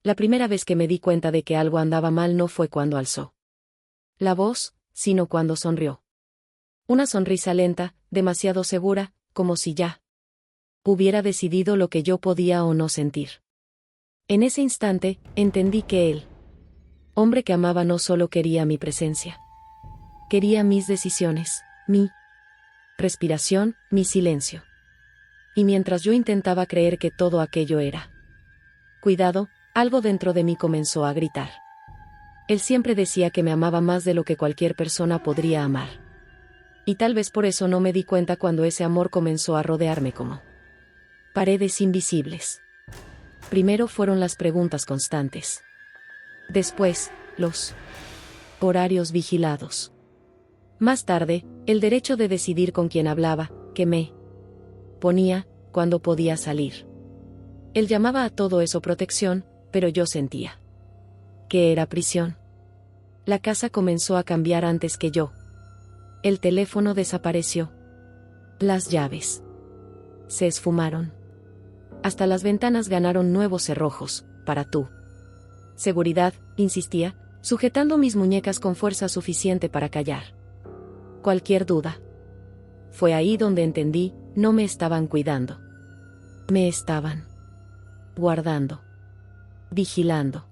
La primera vez que me di cuenta de que algo andaba mal no fue cuando alzó la voz, sino cuando sonrió. Una sonrisa lenta, demasiado segura, como si ya hubiera decidido lo que yo podía o no sentir. En ese instante, entendí que él, hombre que amaba, no solo quería mi presencia. Quería mis decisiones, mi respiración, mi silencio. Y mientras yo intentaba creer que todo aquello era cuidado, algo dentro de mí comenzó a gritar. Él siempre decía que me amaba más de lo que cualquier persona podría amar. Y tal vez por eso no me di cuenta cuando ese amor comenzó a rodearme como paredes invisibles. Primero fueron las preguntas constantes. Después, los horarios vigilados. Más tarde, el derecho de decidir con quién hablaba, que me ponía, cuando podía salir. Él llamaba a todo eso protección, pero yo sentía que era prisión. La casa comenzó a cambiar antes que yo. El teléfono desapareció. Las llaves se esfumaron. Hasta las ventanas ganaron nuevos cerrojos, para tu seguridad, insistía, sujetando mis muñecas con fuerza suficiente para callar cualquier duda. Fue ahí donde entendí, no me estaban cuidando. Me estaban guardando, vigilando,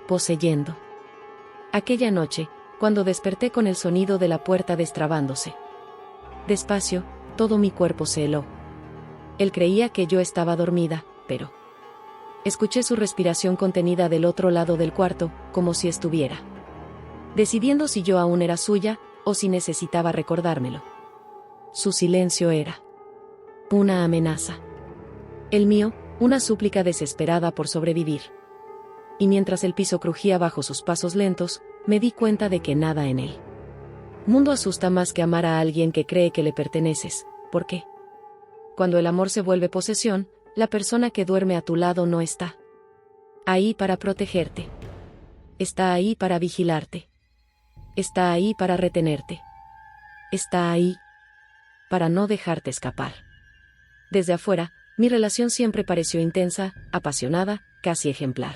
poseyendo. Aquella noche, cuando desperté con el sonido de la puerta destrabándose. Despacio, todo mi cuerpo se heló. Él creía que yo estaba dormida, pero escuché su respiración contenida del otro lado del cuarto, como si estuviera decidiendo si yo aún era suya, o si necesitaba recordármelo. Su silencio era una amenaza. El mío, una súplica desesperada por sobrevivir. Y mientras el piso crujía bajo sus pasos lentos, me di cuenta de que nada en él mundo asusta más que amar a alguien que cree que le perteneces, porque cuando el amor se vuelve posesión, la persona que duerme a tu lado no está ahí para protegerte. Está ahí para vigilarte. Está ahí para retenerte. Está ahí para no dejarte escapar. Desde afuera, mi relación siempre pareció intensa, apasionada, casi ejemplar.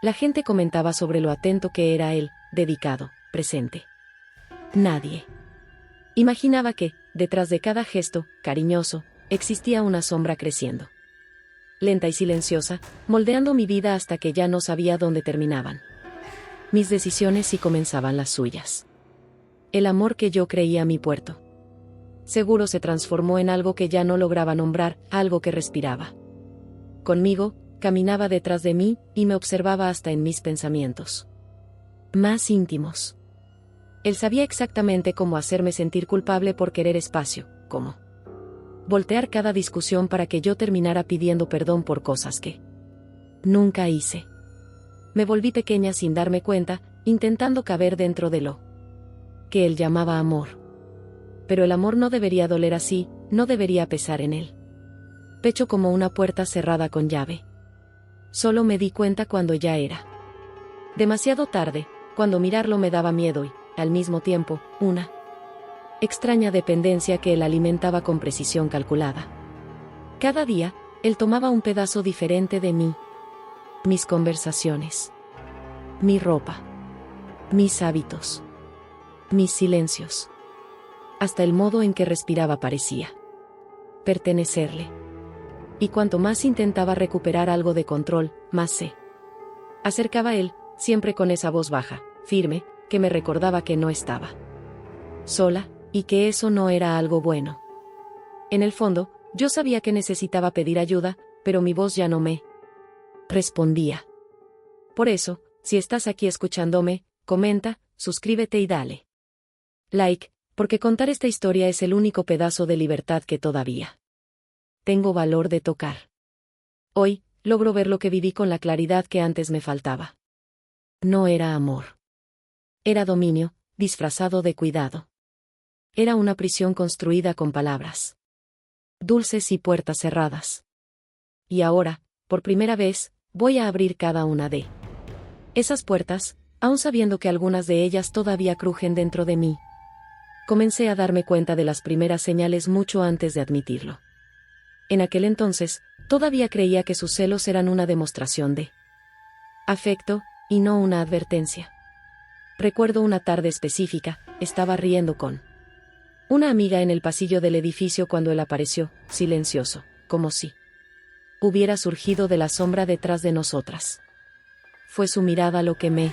La gente comentaba sobre lo atento que era él, dedicado, presente. Nadie imaginaba que, detrás de cada gesto, cariñoso, existía una sombra creciendo. Lenta y silenciosa, moldeando mi vida hasta que ya no sabía dónde terminaban mis decisiones y comenzaban las suyas. El amor que yo creía mi puerto seguro se transformó en algo que ya no lograba nombrar, algo que respiraba conmigo, caminaba detrás de mí, y me observaba hasta en mis pensamientos más íntimos. Él sabía exactamente cómo hacerme sentir culpable por querer espacio, cómo voltear cada discusión para que yo terminara pidiendo perdón por cosas que nunca hice. Me volví pequeña sin darme cuenta, intentando caber dentro de lo que él llamaba amor. Pero el amor no debería doler así, no debería pesar en él pecho como una puerta cerrada con llave. Solo me di cuenta cuando ya era demasiado tarde, cuando mirarlo me daba miedo y, al mismo tiempo, una extraña dependencia que él alimentaba con precisión calculada. Cada día, él tomaba un pedazo diferente de mí. Mis conversaciones, mi ropa, mis hábitos, mis silencios. Hasta el modo en que respiraba parecía pertenecerle. Y cuanto más intentaba recuperar algo de control, más se acercaba a él, siempre con esa voz baja, firme, que me recordaba que no estaba sola, y que eso no era algo bueno. En el fondo, yo sabía que necesitaba pedir ayuda, pero mi voz ya no me respondía. Por eso, si estás aquí escuchándome, comenta, suscríbete y dale like, porque contar esta historia es el único pedazo de libertad que todavía tengo valor de tocar. Hoy, logro ver lo que viví con la claridad que antes me faltaba. No era amor. Era dominio, disfrazado de cuidado. Era una prisión construida con palabras dulces y puertas cerradas. Y ahora, por primera vez, voy a abrir cada una de esas puertas, aun sabiendo que algunas de ellas todavía crujen dentro de mí. Comencé a darme cuenta de las primeras señales mucho antes de admitirlo. En aquel entonces, todavía creía que sus celos eran una demostración de Afecto, y no una advertencia. Recuerdo una tarde específica, estaba riendo con una amiga en el pasillo del edificio cuando él apareció, silencioso, como si hubiera surgido de la sombra detrás de nosotras. Fue su mirada lo que me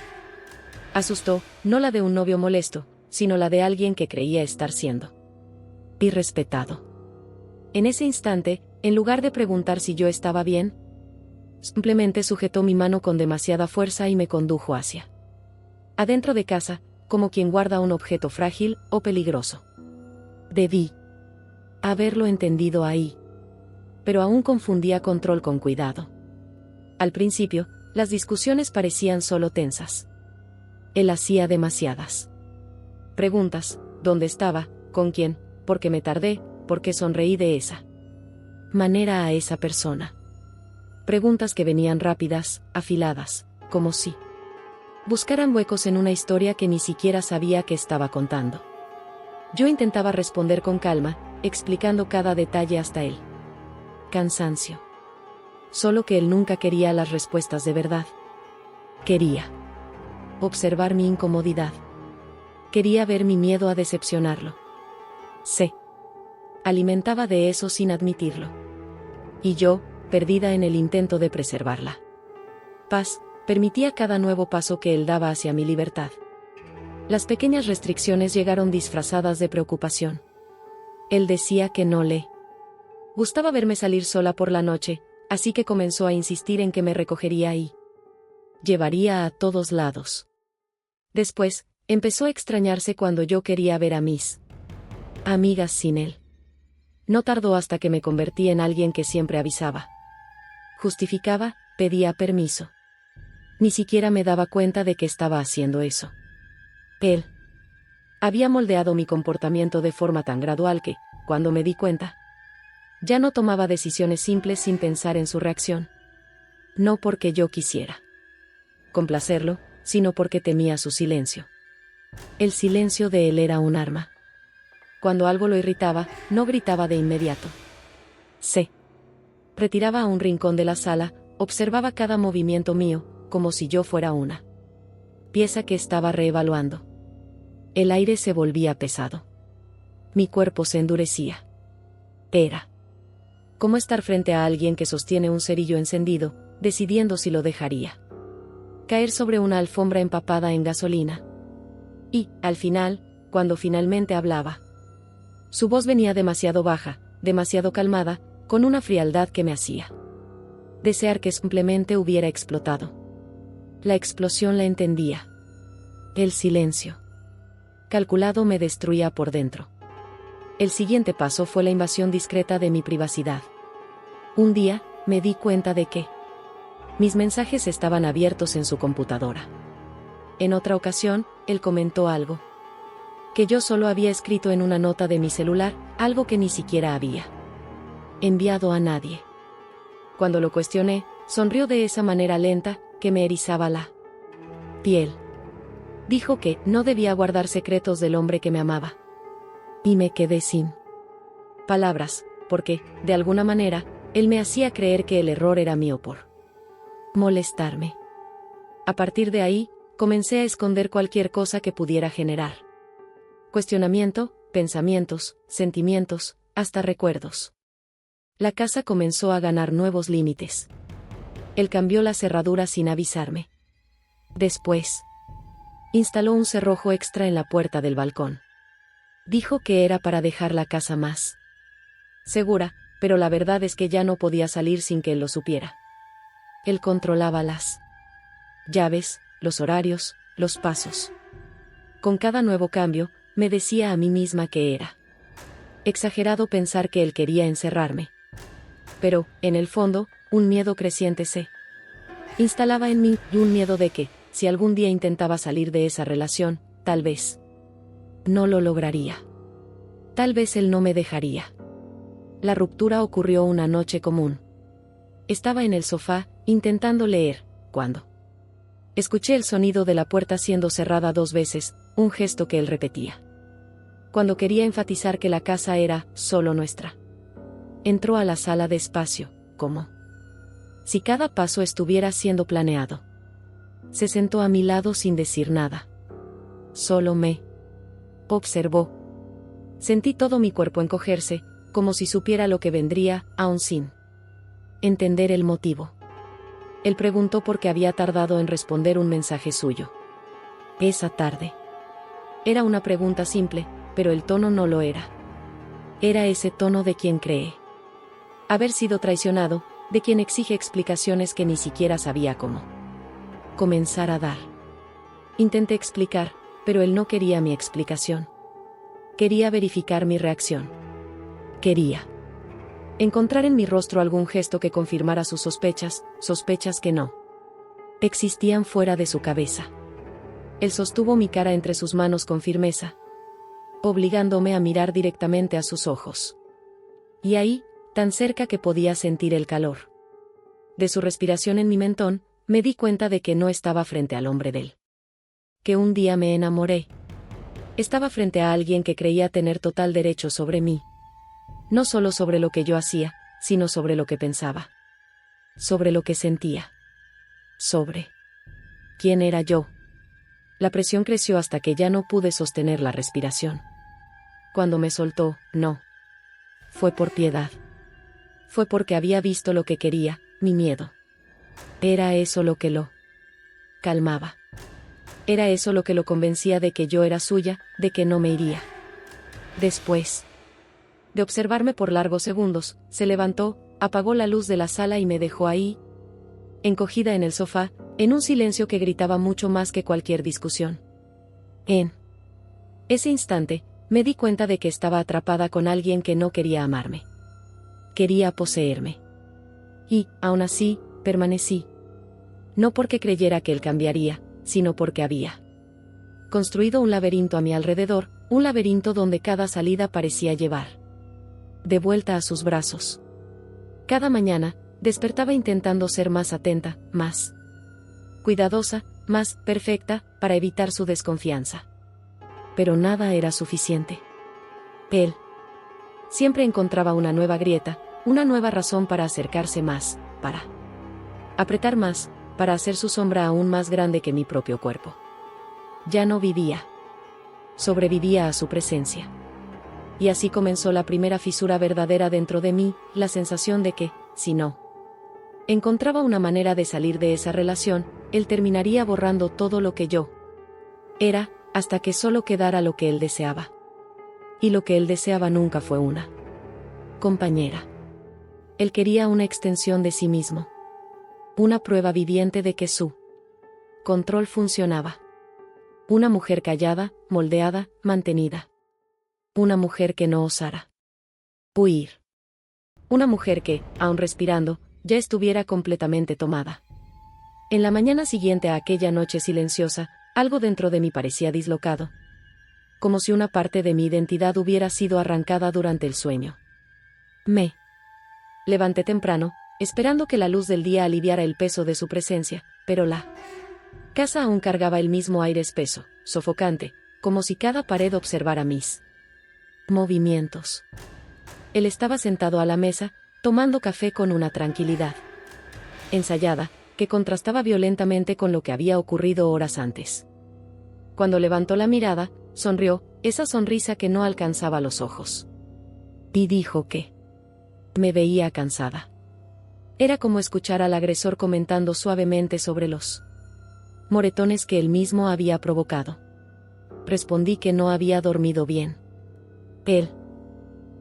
asustó, no la de un novio molesto, sino la de alguien que creía estar siendo irrespetado. En ese instante, en lugar de preguntar si yo estaba bien, simplemente sujetó mi mano con demasiada fuerza y me condujo hacia adentro de casa, como quien guarda un objeto frágil o peligroso. Debí haberlo entendido ahí. Pero aún confundía control con cuidado. Al principio, las discusiones parecían solo tensas. Él hacía demasiadas preguntas: ¿dónde estaba? ¿Con quién? ¿Por qué me tardé? ¿Por qué sonreí de esa manera a esa persona? Preguntas que venían rápidas, afiladas, como si buscaran huecos en una historia que ni siquiera sabía que estaba contando. Yo intentaba responder con calma, explicando cada detalle hasta el cansancio. Solo que él nunca quería las respuestas de verdad. Quería observar mi incomodidad. Quería ver mi miedo a decepcionarlo. Se alimentaba de eso sin admitirlo. Y yo, perdida en el intento de preservarla paz, permitía cada nuevo paso que él daba hacia mi libertad. Las pequeñas restricciones llegaron disfrazadas de preocupación. Él decía que no le gustaba verme salir sola por la noche, así que comenzó a insistir en que me recogería y llevaría a todos lados. Después, empezó a extrañarse cuando yo quería ver a mis amigas sin él. No tardó hasta que me convertí en alguien que siempre avisaba. Justificaba, pedía permiso. Ni siquiera me daba cuenta de que estaba haciendo eso. Él había moldeado mi comportamiento de forma tan gradual que, cuando me di cuenta, ya no tomaba decisiones simples sin pensar en su reacción. No porque yo quisiera complacerlo, sino porque temía su silencio. El silencio de él era un arma. Cuando algo lo irritaba, no gritaba de inmediato. Se retiraba a un rincón de la sala, observaba cada movimiento mío, como si yo fuera una pieza que estaba reevaluando. El aire se volvía pesado. Mi cuerpo se endurecía. Era como estar frente a alguien que sostiene un cerillo encendido, decidiendo si lo dejaría caer sobre una alfombra empapada en gasolina. Y, al final, cuando finalmente hablaba, su voz venía demasiado baja, demasiado calmada, con una frialdad que me hacía desear que simplemente hubiera explotado. La explosión la entendía. El silencio calculado me destruía por dentro. El siguiente paso fue la invasión discreta de mi privacidad. Un día, me di cuenta de que mis mensajes estaban abiertos en su computadora. En otra ocasión, él comentó algo que yo solo había escrito en una nota de mi celular, algo que ni siquiera había enviado a nadie. Cuando lo cuestioné, sonrió de esa manera lenta, que me erizaba la piel. Dijo que no debía guardar secretos del hombre que me amaba. Y me quedé sin palabras, porque, de alguna manera, él me hacía creer que el error era mío por molestarme. A partir de ahí, comencé a esconder cualquier cosa que pudiera generar cuestionamiento, pensamientos, sentimientos, hasta recuerdos. La casa comenzó a ganar nuevos límites. Él cambió la cerradura sin avisarme. Después, instaló un cerrojo extra en la puerta del balcón. Dijo que era para dejar la casa más segura, pero la verdad es que ya no podía salir sin que él lo supiera. Él controlaba las llaves, los horarios, los pasos. Con cada nuevo cambio, me decía a mí misma que era exagerado pensar que él quería encerrarme. Pero, en el fondo, un miedo creciente se instalaba en mí, y un miedo de que, si algún día intentaba salir de esa relación, tal vez no lo lograría. Tal vez él no me dejaría. La ruptura ocurrió una noche común. Estaba en el sofá, intentando leer, cuando escuché el sonido de la puerta siendo cerrada 2 veces, un gesto que él repetía cuando quería enfatizar que la casa era solo nuestra. Entró a la sala despacio, como si cada paso estuviera siendo planeado. Se sentó a mi lado sin decir nada. Solo me observó. Sentí todo mi cuerpo encogerse, como si supiera lo que vendría, aún sin entender el motivo. Él preguntó por qué había tardado en responder un mensaje suyo. Esa tarde. Era una pregunta simple, pero el tono no lo era. Era ese tono de quien cree haber sido traicionado, de quien exige explicaciones que ni siquiera sabía cómo comenzar a dar. Intenté explicar, pero él no quería mi explicación. Quería verificar mi reacción. Quería encontrar en mi rostro algún gesto que confirmara sus sospechas, sospechas que no existían fuera de su cabeza. Él sostuvo mi cara entre sus manos con firmeza, obligándome a mirar directamente a sus ojos. Y ahí, tan cerca que podía sentir el calor de su respiración en mi mentón, me di cuenta de que no estaba frente al hombre de él que un día me enamoré. Estaba frente a alguien que creía tener total derecho sobre mí. No solo sobre lo que yo hacía, sino sobre lo que pensaba. Sobre lo que sentía. Sobre quién era yo. La presión creció hasta que ya no pude sostener la respiración. Cuando me soltó, no. Fue por piedad. Fue porque había visto lo que quería, mi miedo. Era eso lo que lo calmaba. Era eso lo que lo convencía de que yo era suya, de que no me iría. Después de observarme por largos segundos, se levantó, apagó la luz de la sala y me dejó ahí, encogida en el sofá, en un silencio que gritaba mucho más que cualquier discusión. En ese instante, me di cuenta de que estaba atrapada con alguien que no quería amarme. Quería poseerme. Y, aún así, permanecí. No porque creyera que él cambiaría, sino porque había construido un laberinto a mi alrededor, un laberinto donde cada salida parecía llevar de vuelta a sus brazos. Cada mañana, despertaba intentando ser más atenta, más cuidadosa, más perfecta, para evitar su desconfianza. Pero nada era suficiente. Él siempre encontraba una nueva grieta, una nueva razón para acercarse más, para apretar más, para hacer su sombra aún más grande que mi propio cuerpo. Ya no vivía. Sobrevivía a su presencia. Y así comenzó la primera fisura verdadera dentro de mí, la sensación de que, si no encontraba una manera de salir de esa relación, él terminaría borrando todo lo que yo era, hasta que solo quedara lo que él deseaba. Y lo que él deseaba nunca fue una compañera. Él quería una extensión de sí mismo. Una prueba viviente de que su control funcionaba. Una mujer callada, moldeada, mantenida. Una mujer que no osara huir. Una mujer que, aun respirando, ya estuviera completamente tomada. En la mañana siguiente a aquella noche silenciosa, algo dentro de mí parecía dislocado. Como si una parte de mi identidad hubiera sido arrancada durante el sueño. Me levanté temprano, esperando que la luz del día aliviara el peso de su presencia, pero la casa aún cargaba el mismo aire espeso, sofocante, como si cada pared observara mis movimientos. Él estaba sentado a la mesa, tomando café con una tranquilidad ensayada, que contrastaba violentamente con lo que había ocurrido horas antes. Cuando levantó la mirada, sonrió, esa sonrisa que no alcanzaba los ojos. Y dijo que me veía cansada. Era como escuchar al agresor comentando suavemente sobre los moretones que él mismo había provocado. Respondí que no había dormido bien. Él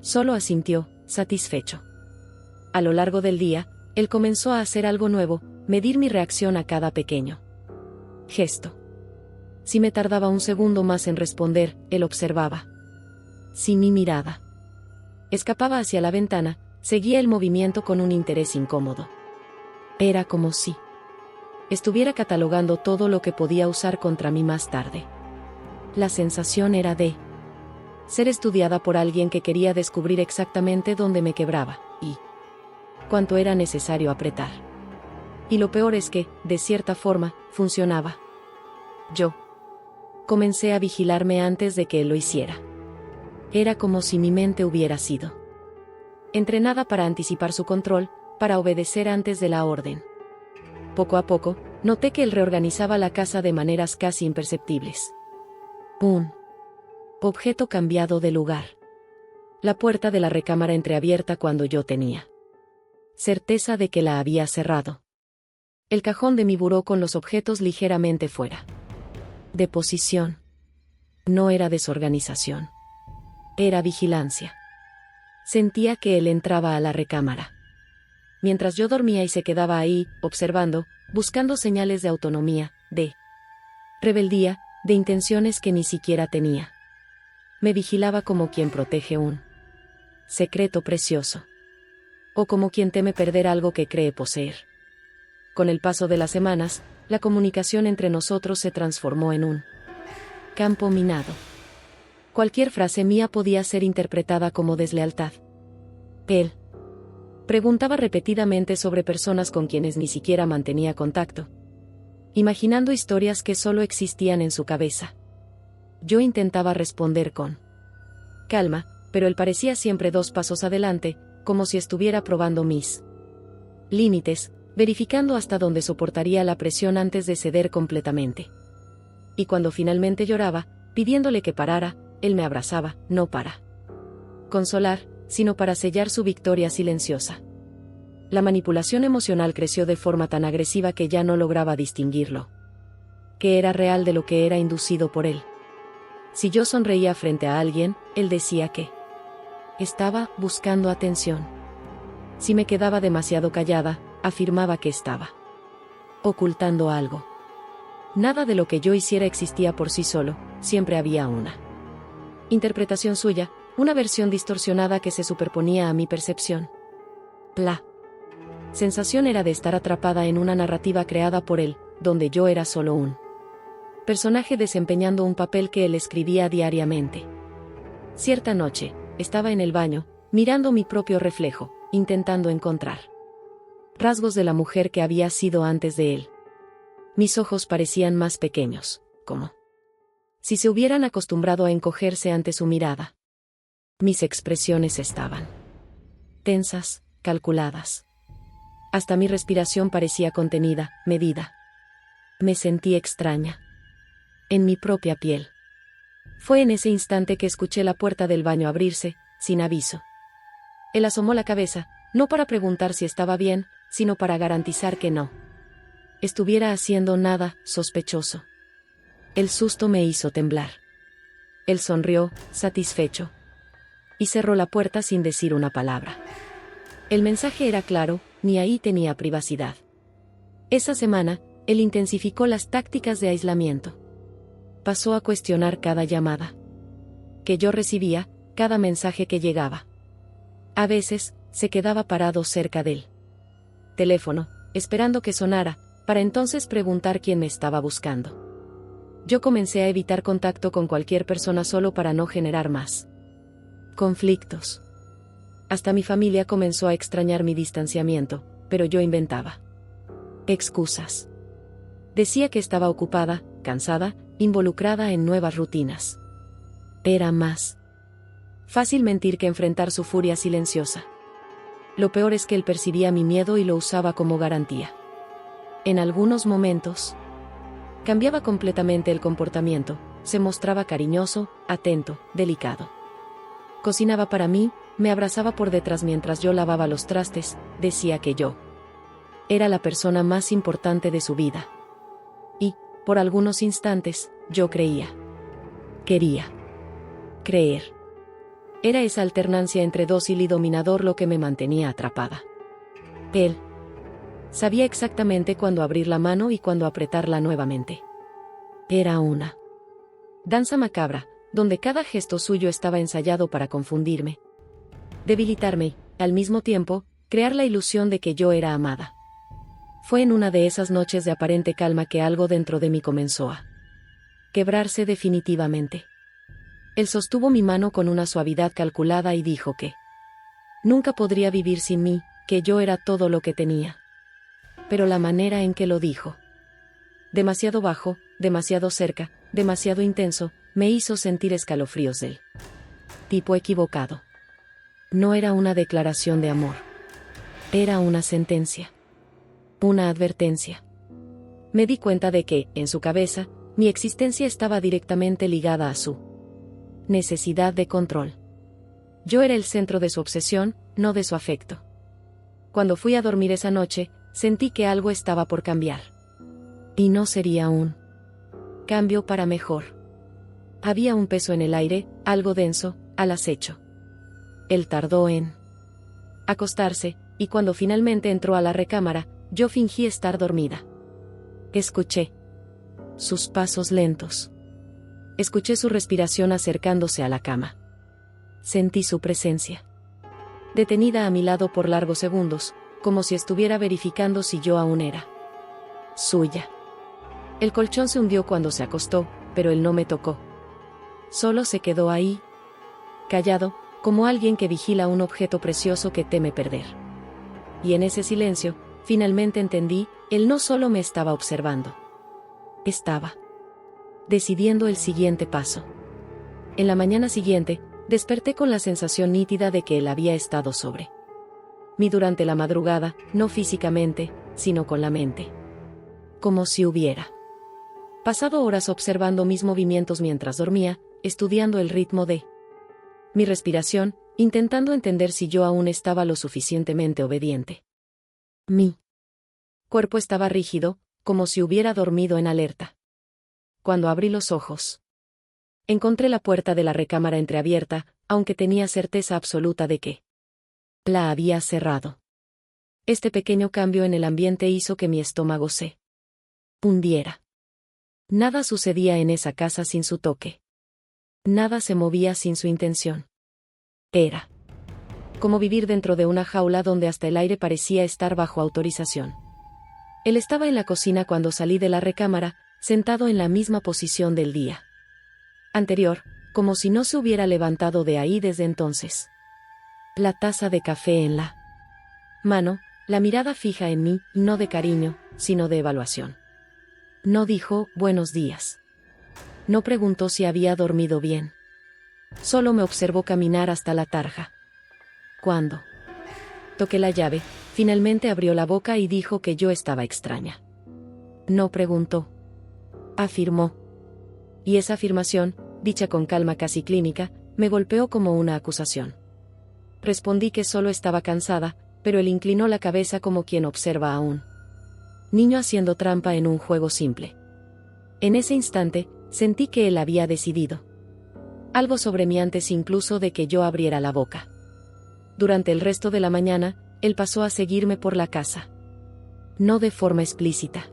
solo asintió, satisfecho. A lo largo del día, él comenzó a hacer algo nuevo, medir mi reacción a cada pequeño gesto. Si me tardaba un segundo más en responder, él observaba. Si mi mirada escapaba hacia la ventana, seguía el movimiento con un interés incómodo. Era como si estuviera catalogando todo lo que podía usar contra mí más tarde. La sensación era de ser estudiada por alguien que quería descubrir exactamente dónde me quebraba, y cuánto era necesario apretar. Y lo peor es que, de cierta forma, funcionaba. Yo comencé a vigilarme antes de que él lo hiciera. Era como si mi mente hubiera sido entrenada para anticipar su control, para obedecer antes de la orden. Poco a poco, Noté que él reorganizaba la casa de maneras casi imperceptibles. Un objeto cambiado de lugar. La puerta de la recámara entreabierta cuando yo tenía certeza de que la había cerrado. El cajón de mi buró con los objetos ligeramente fuera de posición. No era desorganización. Era vigilancia. Sentía que él entraba a la recámara mientras yo dormía y se quedaba ahí, observando, buscando señales de autonomía, de rebeldía, de intenciones que ni siquiera tenía. Me vigilaba como quien protege un secreto precioso. O como quien teme perder algo que cree poseer. Con el paso de las semanas, la comunicación entre nosotros se transformó en un campo minado. Cualquier frase mía podía ser interpretada como deslealtad. Él preguntaba repetidamente sobre personas con quienes ni siquiera mantenía contacto, imaginando historias que solo existían en su cabeza. Yo intentaba responder con calma, pero él parecía siempre 2 pasos adelante, como si estuviera probando mis límites, verificando hasta dónde soportaría la presión antes de ceder completamente. Y cuando finalmente lloraba, pidiéndole que parara, él me abrazaba, no para consolar, sino para sellar su victoria silenciosa. La manipulación emocional creció de forma tan agresiva que ya no lograba distinguirlo que era real de lo que era inducido por él. Si yo sonreía frente a alguien, él decía que estaba buscando atención. Si me quedaba demasiado callada, afirmaba que estaba ocultando algo. Nada de lo que yo hiciera existía por sí solo, siempre había una interpretación suya, una versión distorsionada que se superponía a mi percepción. La sensación era de estar atrapada en una narrativa creada por él, donde yo era solo un personaje desempeñando un papel que él escribía diariamente. Cierta noche, estaba en el baño, mirando mi propio reflejo, intentando encontrar rasgos de la mujer que había sido antes de él. Mis ojos parecían más pequeños, como si se hubieran acostumbrado a encogerse ante su mirada. Mis expresiones estaban tensas, calculadas. Hasta mi respiración parecía contenida, medida. Me sentí extraña en mi propia piel. Fue en ese instante que escuché la puerta del baño abrirse, sin aviso. Él asomó la cabeza, no para preguntar si estaba bien, sino para garantizar que no estuviera haciendo nada sospechoso. El susto me hizo temblar. Él sonrió, satisfecho, y cerró la puerta sin decir una palabra. El mensaje era claro, ni ahí tenía privacidad. Esa semana, él intensificó las tácticas de aislamiento. Pasó a cuestionar cada llamada que yo recibía, cada mensaje que llegaba. A veces, se quedaba parado cerca del teléfono, esperando que sonara, para entonces preguntar quién me estaba buscando. Yo comencé a evitar contacto con cualquier persona solo para no generar más conflictos. Hasta mi familia comenzó a extrañar mi distanciamiento, pero yo inventaba excusas. Decía que estaba ocupada, cansada, involucrada en nuevas rutinas. Era más fácil mentir que enfrentar su furia silenciosa. Lo peor es que él percibía mi miedo y lo usaba como garantía. En algunos momentos, cambiaba completamente el comportamiento, se mostraba cariñoso, atento, delicado. Cocinaba para mí, me abrazaba por detrás mientras yo lavaba los trastes, decía que yo era la persona más importante de su vida. Y, por algunos instantes, yo quería creer. Era esa alternancia entre dócil y dominador lo que me mantenía atrapada. Él sabía exactamente cuándo abrir la mano y cuándo apretarla nuevamente. Era una danza macabra, donde cada gesto suyo estaba ensayado para confundirme, debilitarme y, al mismo tiempo, crear la ilusión de que yo era amada. Fue en una de esas noches de aparente calma que algo dentro de mí comenzó a quebrarse definitivamente. Él sostuvo mi mano con una suavidad calculada y dijo que nunca podría vivir sin mí, que yo era todo lo que tenía. Pero la manera en que lo dijo, demasiado bajo, demasiado cerca, demasiado intenso, me hizo sentir escalofríos del tipo equivocado. No era una declaración de amor. Era una sentencia. Una advertencia. me di cuenta de que, en su cabeza, mi existencia estaba directamente ligada a su necesidad de control. Yo era el centro de su obsesión, no de su afecto. Cuando fui a dormir esa noche, sentí que algo estaba por cambiar. Y no sería un cambio para mejor. Había un peso en el aire, algo denso, al acecho. Él tardó en acostarse, y cuando finalmente entró a la recámara, yo fingí estar dormida. Escuché sus pasos lentos. Escuché su respiración acercándose a la cama. Sentí su presencia. Detenida a mi lado por largos segundos, como si estuviera verificando si yo aún era suya. El colchón se hundió cuando se acostó, pero él no me tocó. Solo se quedó ahí, callado, como alguien que vigila un objeto precioso que teme perder. Y en ese silencio, finalmente entendí, él no solo me estaba observando. Estaba decidiendo el siguiente paso. En la mañana siguiente, desperté con la sensación nítida de que él había estado sobre mí durante la madrugada, no físicamente, sino con la mente. Como si hubiera pasado horas observando mis movimientos mientras dormía, estudiando el ritmo de mi respiración, intentando entender si yo aún estaba lo suficientemente obediente. Mi cuerpo estaba rígido, como si hubiera dormido en alerta. Cuando abrí los ojos, encontré la puerta de la recámara entreabierta, aunque tenía certeza absoluta de que la había cerrado. Este pequeño cambio en el ambiente hizo que mi estómago se hundiera. Nada sucedía en esa casa sin su toque. Nada se movía sin su intención. Era como vivir dentro de una jaula donde hasta el aire parecía estar bajo autorización. Él estaba en la cocina cuando salí de la recámara, sentado en la misma posición del día anterior, como si no se hubiera levantado de ahí desde entonces. La taza de café en la mano, la mirada fija en mí, no de cariño, sino de evaluación. No dijo, buenos días. No preguntó si había dormido bien. Solo me observó caminar hasta la tarja. Cuando toqué la llave, finalmente abrió la boca y dijo que yo estaba extraña. No preguntó. Afirmó. Y esa afirmación, dicha con calma casi clínica, me golpeó como una acusación. Respondí que solo estaba cansada, pero él inclinó la cabeza como quien observa a un niño haciendo trampa en un juego simple. En ese instante, sentí que él había decidido algo sobre mí antes incluso de que yo abriera la boca. Durante el resto de la mañana, él pasó a seguirme por la casa. No de forma explícita.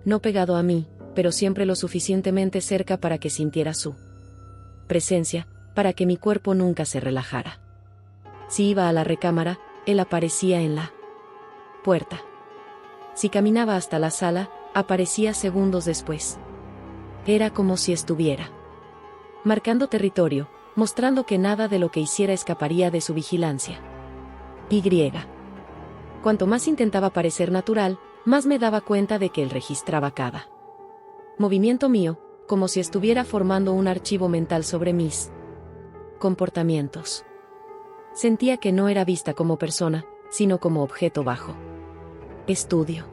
No pegado a mí, pero siempre lo suficientemente cerca para que sintiera su presencia, para que mi cuerpo nunca se relajara. Si iba a la recámara, él aparecía en la puerta. Si caminaba hasta la sala, aparecía segundos después. Era como si estuviera marcando territorio, mostrando que nada de lo que hiciera escaparía de su vigilancia. Y. Cuanto más intentaba parecer natural, más me daba cuenta de que él registraba cada movimiento mío, como si estuviera formando un archivo mental sobre mis comportamientos. Sentía que no era vista como persona, sino como objeto bajo estudio.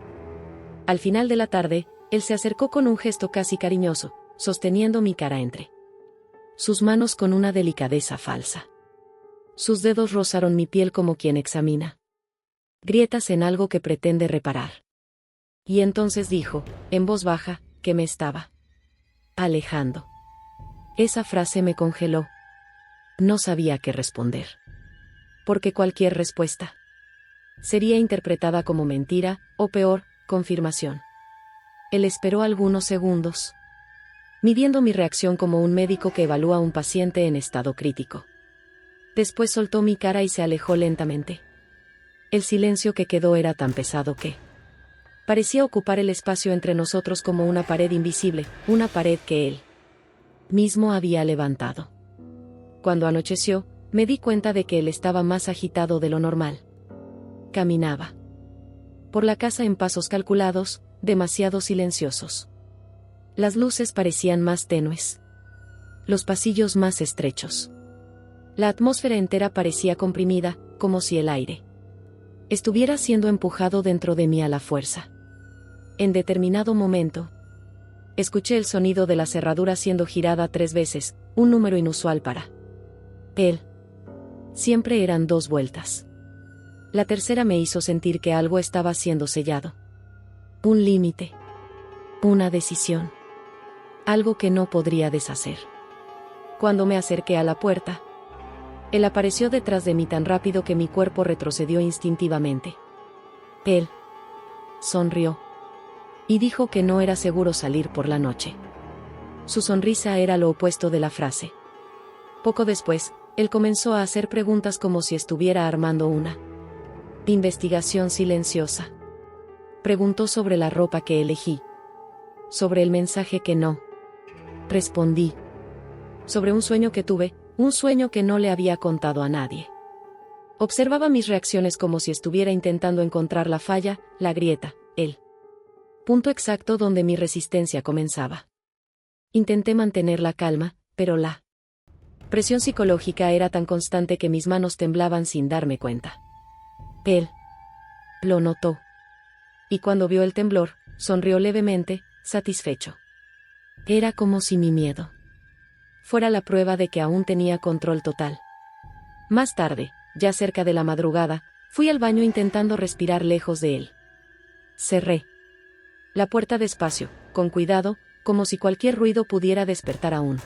Al final de la tarde, él se acercó con un gesto casi cariñoso, sosteniendo mi cara entre sus manos con una delicadeza falsa. Sus dedos rozaron mi piel como quien examina grietas en algo que pretende reparar. Y entonces dijo, en voz baja, que me estaba alejando. Esa frase me congeló. No sabía qué responder. Porque cualquier respuesta sería interpretada como mentira, o peor, confirmación. Él esperó algunos segundos, midiendo mi reacción como un médico que evalúa a un paciente en estado crítico. Después soltó mi cara y se alejó lentamente. El silencio que quedó era tan pesado que parecía ocupar el espacio entre nosotros como una pared invisible, una pared que él mismo había levantado. Cuando anocheció, me di cuenta de que él estaba más agitado de lo normal. Caminaba por la casa en pasos calculados, demasiado silenciosos. Las luces parecían más tenues. Los pasillos más estrechos. La atmósfera entera parecía comprimida, como si el aire estuviera siendo empujado dentro de mí a la fuerza. En determinado momento, escuché el sonido de la cerradura siendo girada 3 veces, un número inusual para él. Siempre eran 2 vueltas. La tercera me hizo sentir que algo estaba siendo sellado. Un límite. Una decisión. Algo que no podría deshacer. Cuando me acerqué a la puerta, él apareció detrás de mí tan rápido que mi cuerpo retrocedió instintivamente. Él sonrió y dijo que no era seguro salir por la noche. Su sonrisa era lo opuesto de la frase. Poco después, él comenzó a hacer preguntas como si estuviera armando una investigación silenciosa. Preguntó sobre la ropa que elegí, sobre el mensaje que no respondí, sobre un sueño que tuve, un sueño que no le había contado a nadie. Observaba mis reacciones como si estuviera intentando encontrar la falla, la grieta, el punto exacto donde mi resistencia comenzaba. Intenté mantener la calma, pero la presión psicológica era tan constante que mis manos temblaban sin darme cuenta. Él lo notó. Y cuando vio el temblor, sonrió levemente, satisfecho. Era como si mi miedo fuera la prueba de que aún tenía control total. Más tarde, ya cerca de la madrugada, fui al baño intentando respirar lejos de él. Cerré la puerta despacio, con cuidado, como si cualquier ruido pudiera despertar a un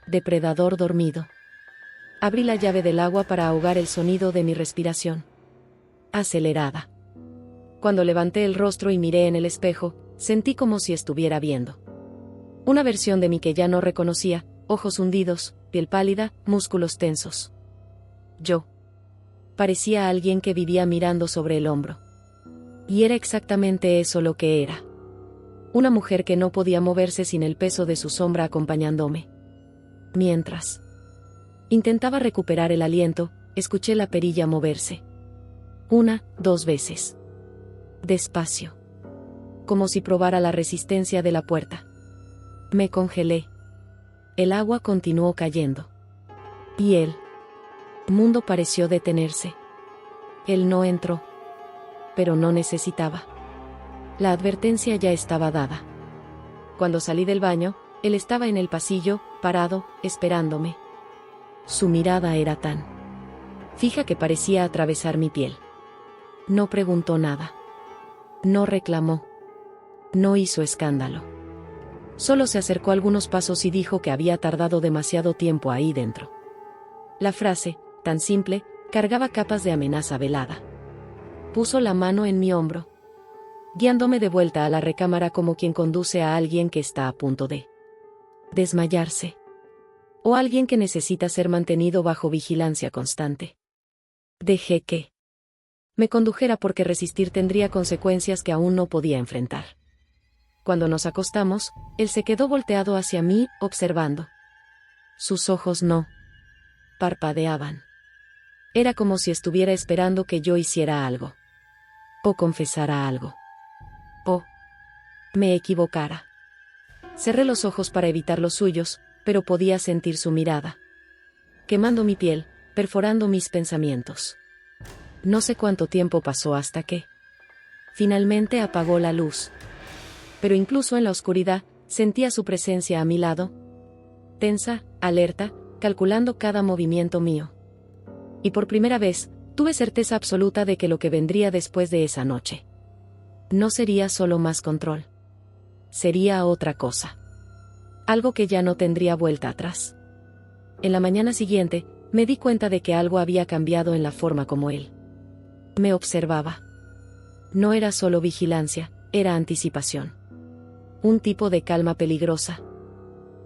depredador dormido. Abrí la llave del agua para ahogar el sonido de mi respiración acelerada. Cuando levanté el rostro y miré en el espejo, sentí como si estuviera viendo una versión de mí que ya no reconocía, ojos hundidos, piel pálida, músculos tensos. Yo parecía alguien que vivía mirando sobre el hombro. Y era exactamente eso lo que era. Una mujer que no podía moverse sin el peso de su sombra acompañándome. Mientras intentaba recuperar el aliento, escuché la perilla moverse. 1, 2 veces. Despacio. Como si probara la resistencia de la puerta. Me congelé. El agua continuó cayendo. Y el mundo pareció detenerse. Él no entró. Pero no necesitaba. La advertencia ya estaba dada. Cuando salí del baño, él estaba en el pasillo, parado, esperándome. Su mirada era tan fija que parecía atravesar mi piel. No preguntó nada. No reclamó. No hizo escándalo. Solo se acercó algunos pasos y dijo que había tardado demasiado tiempo ahí dentro. La frase, tan simple, cargaba capas de amenaza velada. Puso la mano en mi hombro, guiándome de vuelta a la recámara como quien conduce a alguien que está a punto de desmayarse. O alguien que necesita ser mantenido bajo vigilancia constante. Dejé que me condujera porque resistir tendría consecuencias que aún no podía enfrentar. Cuando nos acostamos, él se quedó volteado hacia mí, observando. Sus ojos no parpadeaban. Era como si estuviera esperando que yo hiciera algo. O confesara algo. O me equivocara. Cerré los ojos para evitar los suyos, pero podía sentir su mirada. Quemando mi piel, perforando mis pensamientos. No sé cuánto tiempo pasó hasta que finalmente apagó la luz. Pero incluso en la oscuridad, sentía su presencia a mi lado. Tensa, alerta, calculando cada movimiento mío. Y por primera vez, tuve certeza absoluta de que lo que vendría después de esa noche no sería solo más control. Sería otra cosa. Algo que ya no tendría vuelta atrás. En la mañana siguiente, me di cuenta de que algo había cambiado en la forma como él me observaba. No era solo vigilancia, era anticipación. Un tipo de calma peligrosa.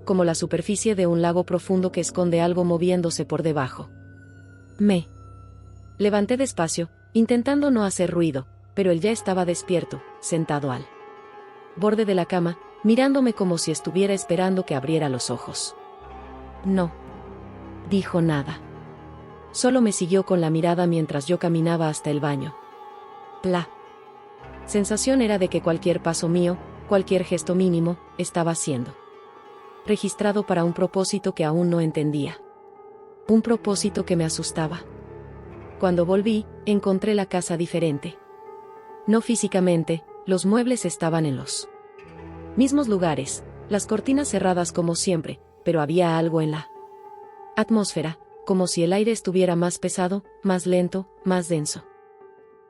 Como la superficie de un lago profundo que esconde algo moviéndose por debajo. Me levanté despacio, intentando no hacer ruido, pero él ya estaba despierto, sentado al borde de la cama, mirándome como si estuviera esperando que abriera los ojos. No dijo nada. Solo me siguió con la mirada mientras yo caminaba hasta el baño. La sensación era de que cualquier paso mío, cualquier gesto mínimo, estaba siendo registrado para un propósito que aún no entendía. Un propósito que me asustaba. Cuando volví, encontré la casa diferente. No físicamente, los muebles estaban en los mismos lugares, las cortinas cerradas como siempre, pero había algo en la atmósfera, como si el aire estuviera más pesado, más lento, más denso.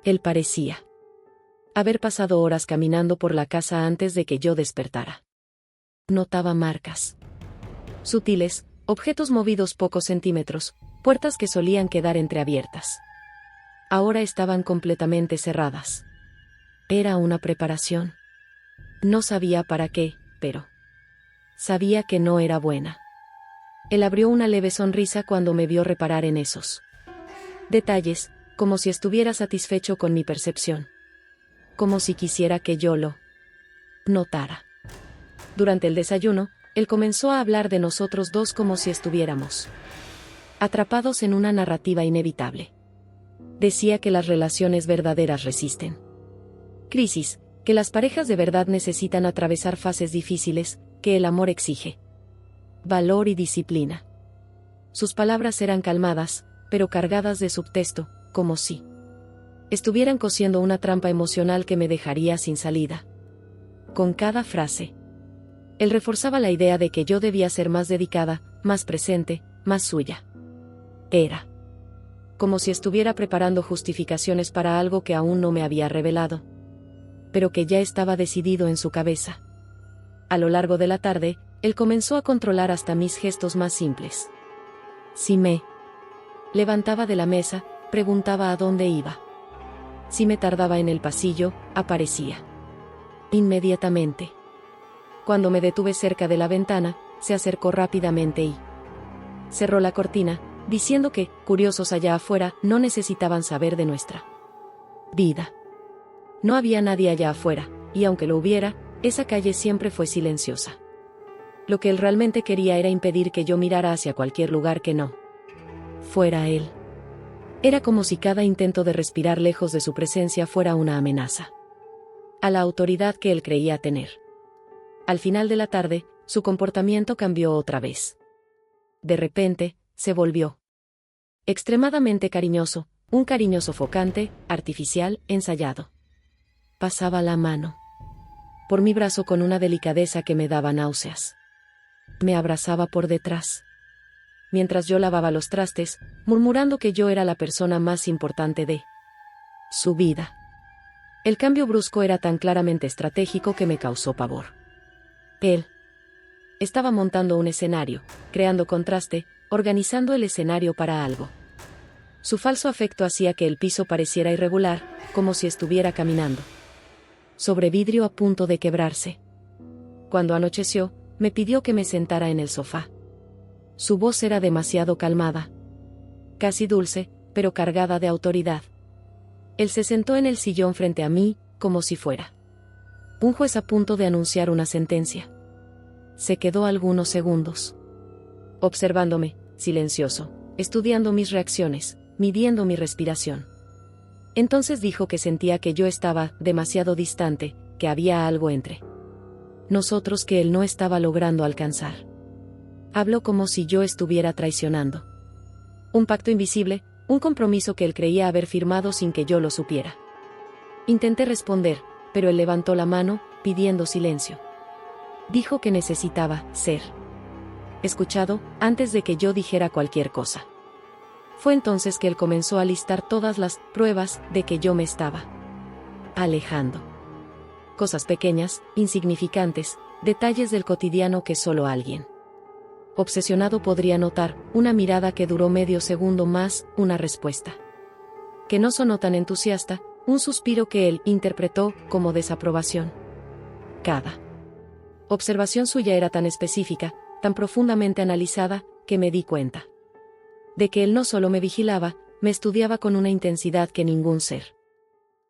Él parecía haber pasado horas caminando por la casa antes de que yo despertara. Notaba marcas sutiles, objetos movidos pocos centímetros, puertas que solían quedar entreabiertas. Ahora estaban completamente cerradas. Era una preparación. No sabía para qué, pero sabía que no era buena. Él abrió una leve sonrisa cuando me vio reparar en esos detalles, como si estuviera satisfecho con mi percepción. Como si quisiera que yo lo notara. Durante el desayuno, él comenzó a hablar de nosotros dos como si estuviéramos atrapados en una narrativa inevitable. Decía que las relaciones verdaderas resisten crisis, que las parejas de verdad necesitan atravesar fases difíciles, que el amor exige valor y disciplina. Sus palabras eran calmadas, pero cargadas de subtexto, como si estuvieran cosiendo una trampa emocional que me dejaría sin salida. Con cada frase, él reforzaba la idea de que yo debía ser más dedicada, más presente, más suya. Era como si estuviera preparando justificaciones para algo que aún no me había revelado, pero que ya estaba decidido en su cabeza. A lo largo de la tarde, él comenzó a controlar hasta mis gestos más simples. Si me levantaba de la mesa, preguntaba a dónde iba. Si me tardaba en el pasillo, aparecía inmediatamente. Cuando me detuve cerca de la ventana, se acercó rápidamente y cerró la cortina, diciendo que, curiosos allá afuera, no necesitaban saber de nuestra vida. No había nadie allá afuera, y aunque lo hubiera, esa calle siempre fue silenciosa. Lo que él realmente quería era impedir que yo mirara hacia cualquier lugar que no fuera él. Era como si cada intento de respirar lejos de su presencia fuera una amenaza a la autoridad que él creía tener. Al final de la tarde, su comportamiento cambió otra vez. De repente, se volvió extremadamente cariñoso, un cariño sofocante, artificial, ensayado. Pasaba la mano por mi brazo con una delicadeza que me daba náuseas. Me abrazaba por detrás, mientras yo lavaba los trastes, murmurando que yo era la persona más importante de su vida. El cambio brusco era tan claramente estratégico que me causó pavor. Él estaba montando un escenario, creando contraste, organizando el escenario para algo. Su falso afecto hacía que el piso pareciera irregular, como si estuviera caminando sobre vidrio a punto de quebrarse. Cuando anocheció, me pidió que me sentara en el sofá. Su voz era demasiado calmada, casi dulce, pero cargada de autoridad. Él se sentó en el sillón frente a mí, como si fuera un juez a punto de anunciar una sentencia. Se quedó algunos segundos observándome, silencioso, estudiando mis reacciones, midiendo mi respiración. Entonces dijo que sentía que yo estaba demasiado distante, que había algo entre nosotros que él no estaba logrando alcanzar. Habló como si yo estuviera traicionando un pacto invisible, un compromiso que él creía haber firmado sin que yo lo supiera. Intenté responder, pero él levantó la mano, pidiendo silencio. Dijo que necesitaba ser escuchado antes de que yo dijera cualquier cosa. Fue entonces que él comenzó a listar todas las pruebas de que yo me estaba alejando. Cosas pequeñas, insignificantes, detalles del cotidiano que solo alguien obsesionado podría notar, una mirada que duró medio segundo más, una respuesta que no sonó tan entusiasta, un suspiro que él interpretó como desaprobación. Cada observación suya era tan específica, tan profundamente analizada, que me di cuenta de que él no solo me vigilaba, me estudiaba con una intensidad que ningún ser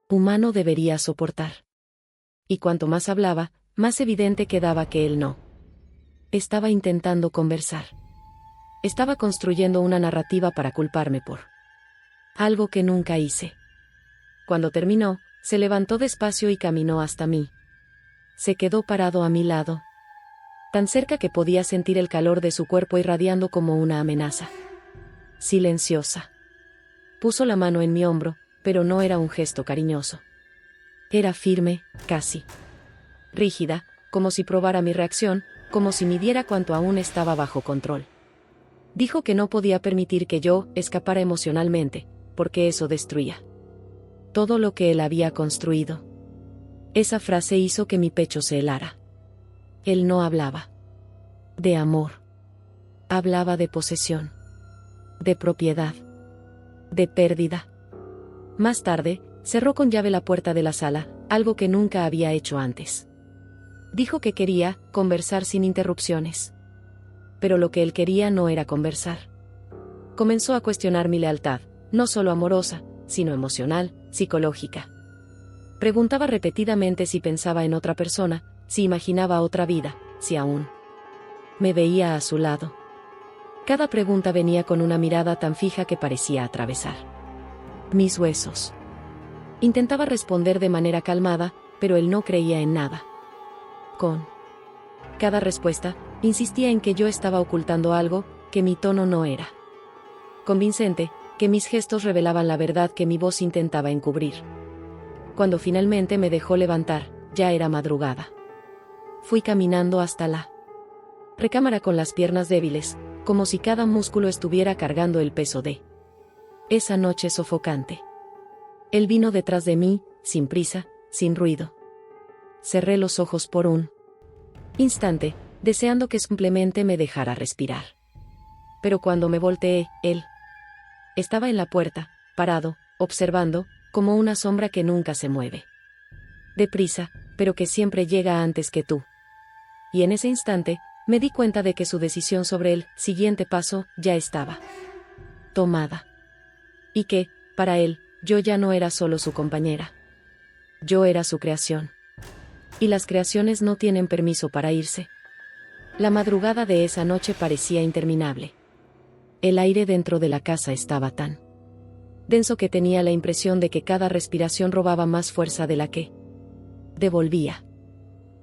humano debería soportar. Y cuanto más hablaba, más evidente quedaba que él no estaba intentando conversar. Estaba construyendo una narrativa para culparme por algo que nunca hice. Cuando terminó, se levantó despacio y caminó hasta mí. Se quedó parado a mi lado, tan cerca que podía sentir el calor de su cuerpo irradiando como una amenaza. Silenciosa. Puso la mano en mi hombro, pero no era un gesto cariñoso. Era firme, casi rígida, como si probara mi reacción, como si midiera cuánto aún estaba bajo control. Dijo que no podía permitir que yo escapara emocionalmente, porque eso destruía todo lo que él había construido. Esa frase hizo que mi pecho se helara. Él no hablaba de amor. Hablaba de posesión, de propiedad, de pérdida. Más tarde, cerró con llave la puerta de la sala, algo que nunca había hecho antes. Dijo que quería conversar sin interrupciones. Pero lo que él quería no era conversar. Comenzó a cuestionar mi lealtad, no solo amorosa, sino emocional, psicológica. Preguntaba repetidamente si pensaba en otra persona, si imaginaba otra vida, si aún me veía a su lado. Cada pregunta venía con una mirada tan fija que parecía atravesar mis huesos. Intentaba responder de manera calmada, pero él no creía en nada. Con cada respuesta, insistía en que yo estaba ocultando algo, que mi tono no era convincente, que mis gestos revelaban la verdad que mi voz intentaba encubrir. Cuando finalmente me dejó levantar, ya era madrugada. Fui caminando hasta la recámara con las piernas débiles, como si cada músculo estuviera cargando el peso de esa noche sofocante. Él vino detrás de mí, sin prisa, sin ruido. Cerré los ojos por un instante, deseando que simplemente me dejara respirar. Pero cuando me volteé, él estaba en la puerta, parado, observando, como una sombra que nunca se mueve. Deprisa, pero que siempre llega antes que tú. Y en ese instante, me di cuenta de que su decisión sobre el siguiente paso ya estaba tomada. Y que, para él, yo ya no era solo su compañera. Yo era su creación. Y las creaciones no tienen permiso para irse. La madrugada de esa noche parecía interminable. El aire dentro de la casa estaba tan denso que tenía la impresión de que cada respiración robaba más fuerza de la que devolvía.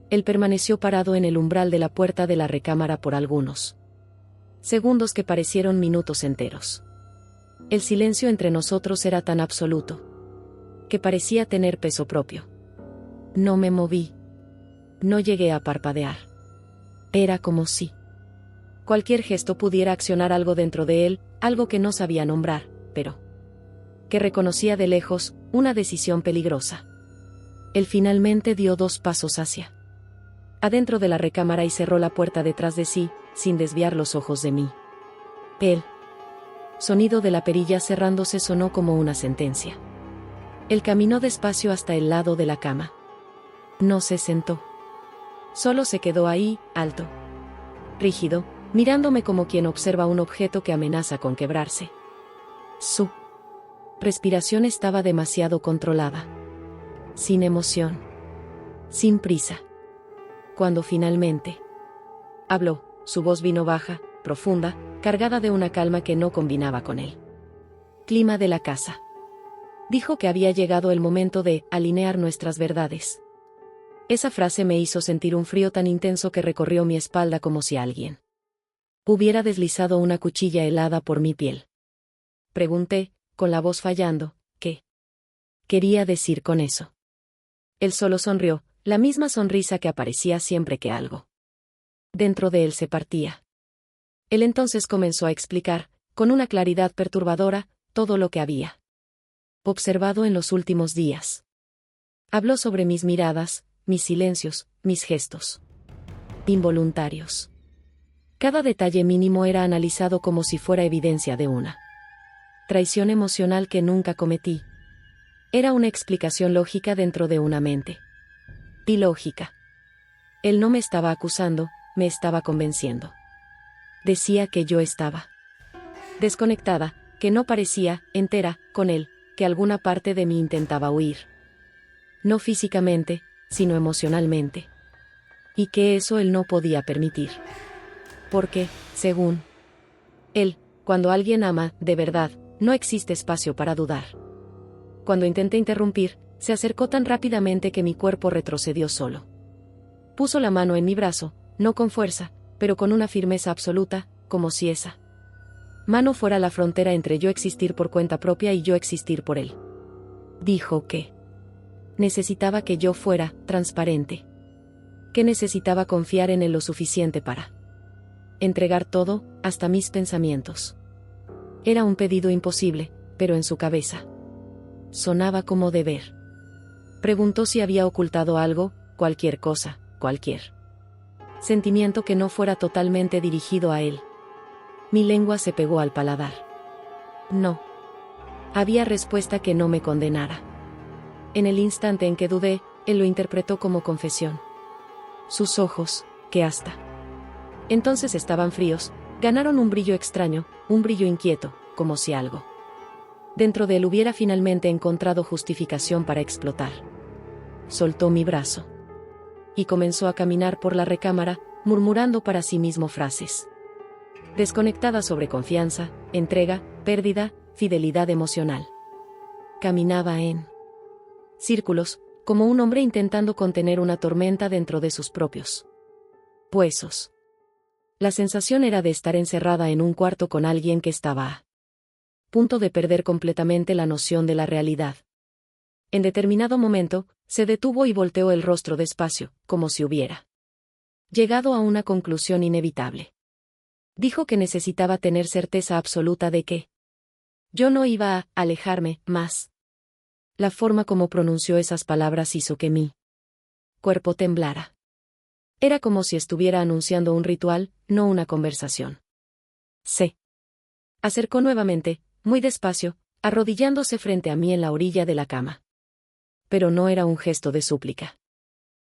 Él permaneció parado en el umbral de la puerta de la recámara por algunos segundos que parecieron minutos enteros. El silencio entre nosotros era tan absoluto que parecía tener peso propio. No me moví. No llegué a parpadear. Era como si cualquier gesto pudiera accionar algo dentro de él, algo que no sabía nombrar, pero que reconocía de lejos, una decisión peligrosa. Él finalmente dio 2 pasos hacia adentro de la recámara y cerró la puerta detrás de sí, sin desviar los ojos de mí. El sonido de la perilla cerrándose sonó como una sentencia. Él caminó despacio hasta el lado de la cama. No se sentó. Solo se quedó ahí, alto, rígido, mirándome como quien observa un objeto que amenaza con quebrarse. Su respiración estaba demasiado controlada. Sin emoción. Sin prisa. Cuando finalmente habló, su voz vino baja, profunda, cargada de una calma que no combinaba con el clima de la casa. Dijo que había llegado el momento de alinear nuestras verdades. Esa frase me hizo sentir un frío tan intenso que recorrió mi espalda como si alguien hubiera deslizado una cuchilla helada por mi piel. Pregunté, con la voz fallando, ¿qué quería decir con eso? Él solo sonrió, la misma sonrisa que aparecía siempre que algo dentro de él se partía. Él entonces comenzó a explicar, con una claridad perturbadora, todo lo que había observado en los últimos días. Habló sobre mis miradas, mis silencios, mis gestos involuntarios. Cada detalle mínimo era analizado como si fuera evidencia de una traición emocional que nunca cometí. Era una explicación lógica dentro de una mente ilógica. Él no me estaba acusando, me estaba convenciendo. Decía que yo estaba desconectada, que no parecía entera con él, que alguna parte de mí intentaba huir. No físicamente, sino emocionalmente. Y que eso él no podía permitir. Porque, según él, cuando alguien ama, de verdad, no existe espacio para dudar. Cuando intenté interrumpir, se acercó tan rápidamente que mi cuerpo retrocedió solo. Puso la mano en mi brazo, no con fuerza, pero con una firmeza absoluta, como si esa mano fuera la frontera entre yo existir por cuenta propia y yo existir por él. Dijo que Necesitaba que yo fuera transparente. Que necesitaba confiar en él lo suficiente para entregar todo, hasta mis pensamientos. Era un pedido imposible, pero en su cabeza sonaba como deber. Preguntó si había ocultado algo, cualquier cosa, cualquier sentimiento que no fuera totalmente dirigido a él. Mi lengua se pegó al paladar. No. Había respuesta que no me condenara. En el instante en que dudé, él lo interpretó como confesión. Sus ojos, que hasta entonces estaban fríos, ganaron un brillo extraño, un brillo inquieto, como si algo dentro de él hubiera finalmente encontrado justificación para explotar. Soltó mi brazo y comenzó a caminar por la recámara, murmurando para sí mismo frases desconectadas sobre confianza, entrega, pérdida, fidelidad emocional. Caminaba en círculos, como un hombre intentando contener una tormenta dentro de sus propios huesos. La sensación era de estar encerrada en un cuarto con alguien que estaba a punto de perder completamente la noción de la realidad. En determinado momento, se detuvo y volteó el rostro despacio, como si hubiera llegado a una conclusión inevitable. Dijo que necesitaba tener certeza absoluta de que yo no iba a alejarme más. La forma como pronunció esas palabras hizo que mi cuerpo temblara. Era como si estuviera anunciando un ritual, no una conversación. Se acercó nuevamente, muy despacio, arrodillándose frente a mí en la orilla de la cama. Pero no era un gesto de súplica.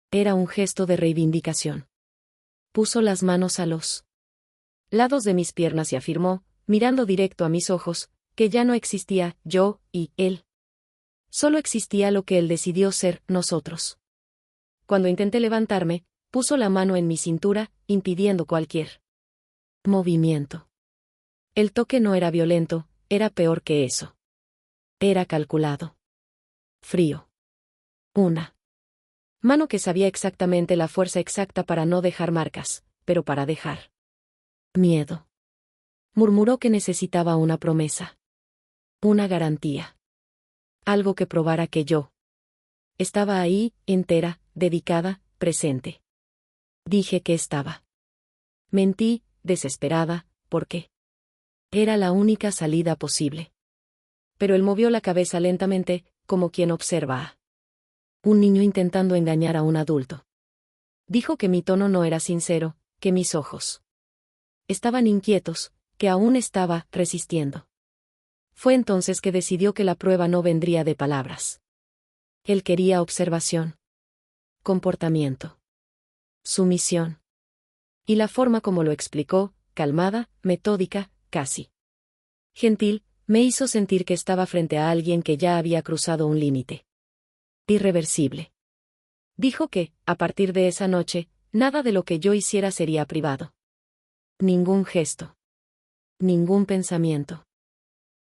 Era un gesto de reivindicación. Puso las manos a los lados de mis piernas y afirmó, mirando directo a mis ojos, que ya no existía yo y él. Solo existía lo que él decidió ser, nosotros. Cuando intenté levantarme, puso la mano en mi cintura, impidiendo cualquier movimiento. El toque no era violento, era peor que eso. Era calculado. Frío. Una mano que sabía exactamente la fuerza exacta para no dejar marcas, pero para dejar miedo. Murmuró que necesitaba una promesa. Una garantía. Algo que probara que yo estaba ahí, entera, dedicada, presente. Dije que estaba. Mentí, desesperada, porque era la única salida posible. Pero él movió la cabeza lentamente, como quien observa a un niño intentando engañar a un adulto. Dijo que mi tono no era sincero, que mis ojos estaban inquietos, que aún estaba resistiendo. Fue entonces que decidió que la prueba no vendría de palabras. Él quería observación, comportamiento, sumisión. Y la forma como lo explicó, calmada, metódica, casi gentil, me hizo sentir que estaba frente a alguien que ya había cruzado un límite irreversible. Dijo que, a partir de esa noche, nada de lo que yo hiciera sería privado. Ningún gesto. Ningún pensamiento.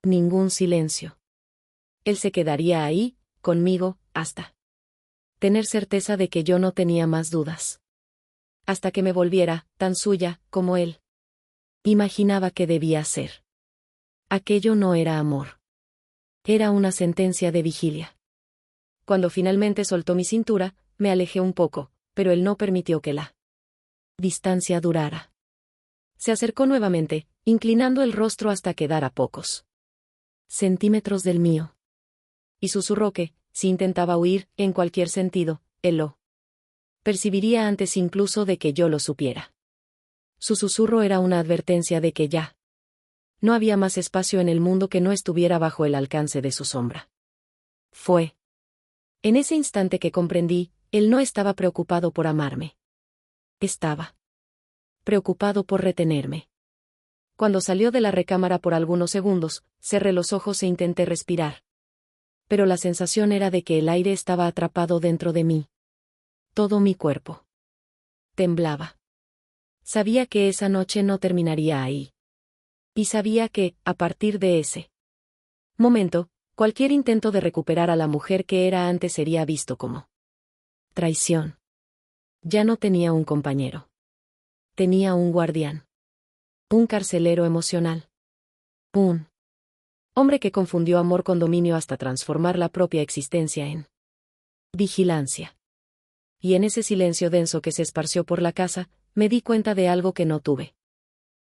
Ningún silencio. Él se quedaría ahí, conmigo, hasta tener certeza de que yo no tenía más dudas. Hasta que me volviera, tan suya, como él imaginaba que debía ser. Aquello no era amor. Era una sentencia de vigilia. Cuando finalmente soltó mi cintura, me alejé un poco, pero él no permitió que la distancia durara. Se acercó nuevamente, inclinando el rostro hasta quedar a pocos centímetros del mío. Y susurró que, si intentaba huir, en cualquier sentido, él lo percibiría antes incluso de que yo lo supiera. Su susurro era una advertencia de que ya no había más espacio en el mundo que no estuviera bajo el alcance de su sombra. Fue en ese instante que comprendí, él no estaba preocupado por amarme. Estaba preocupado por retenerme. Cuando salió de la recámara por algunos segundos, cerré los ojos e intenté respirar. Pero la sensación era de que el aire estaba atrapado dentro de mí. Todo mi cuerpo temblaba. Sabía que esa noche no terminaría ahí. Y sabía que, a partir de ese momento, cualquier intento de recuperar a la mujer que era antes sería visto como traición. Ya no tenía un compañero. Tenía un guardián. Un carcelero emocional. Un hombre que confundió amor con dominio hasta transformar la propia existencia en Vigilancia. Y en ese silencio denso que se esparció por la casa, me di cuenta de algo que no tuve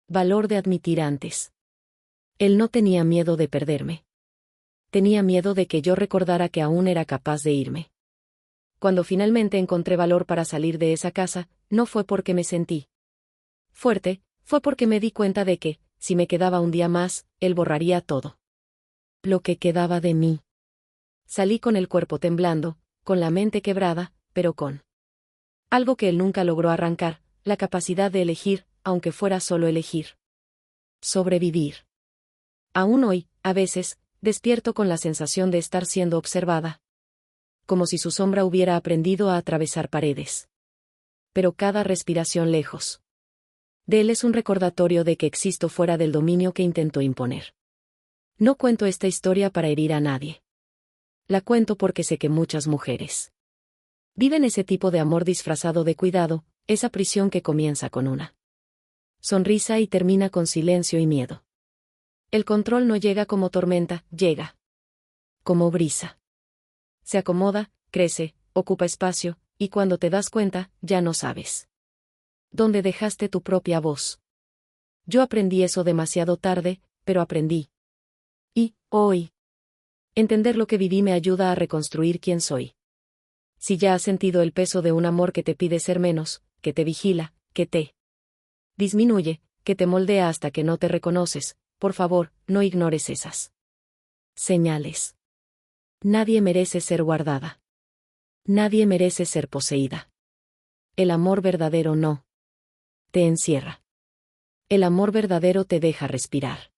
valor de admitir antes. Él no tenía miedo de perderme. Tenía miedo de que yo recordara que aún era capaz de irme. Cuando finalmente encontré valor para salir de esa casa, no fue porque me sentí fuerte, fue porque me di cuenta de que, si me quedaba un día más, él borraría todo lo que quedaba de mí. Salí con el cuerpo temblando, con la mente quebrada, pero con algo que él nunca logró arrancar, la capacidad de elegir, aunque fuera solo elegir. Sobrevivir. Aún hoy, a veces, despierto con la sensación de estar siendo observada. Como si su sombra hubiera aprendido a atravesar paredes. Pero cada respiración lejos de él es un recordatorio de que existo fuera del dominio que intentó imponer. No cuento esta historia para herir a nadie. La cuento porque sé que muchas mujeres viven ese tipo de amor disfrazado de cuidado, esa prisión que comienza con una sonrisa y termina con silencio y miedo. El control no llega como tormenta, llega como brisa. Se acomoda, crece, ocupa espacio, y cuando te das cuenta, ya no sabes dónde dejaste tu propia voz. Yo aprendí eso demasiado tarde, pero aprendí. Y, hoy, entender lo que viví me ayuda a reconstruir quién soy. Si ya has sentido el peso de un amor que te pide ser menos, que te vigila, que te disminuye, que te moldea hasta que no te reconoces, por favor, no ignores esas señales. Nadie merece ser guardada. Nadie merece ser poseída. El amor verdadero no te encierra. El amor verdadero te deja respirar.